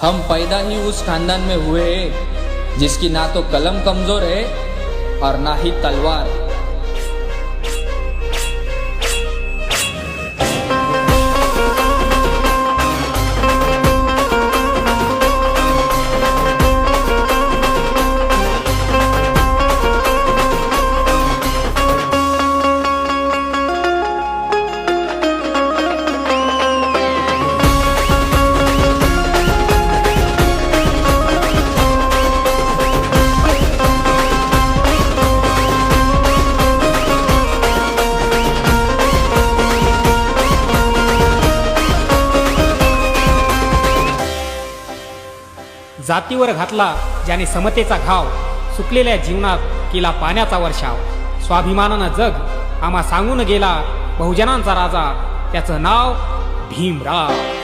हम पैदा ही उस खानदान में हुए हैं जिसकी ना तो कलम कमजोर है और ना ही तलवार। जातीवर घातला ज्याने समतेचा घाव, सुकलेल्या जीवनात केला पाण्याचा वर्षाव। स्वाभिमानानं जग आम्हा सांगून गेला, बहुजनांचा राजा त्याचं नाव भीमराव।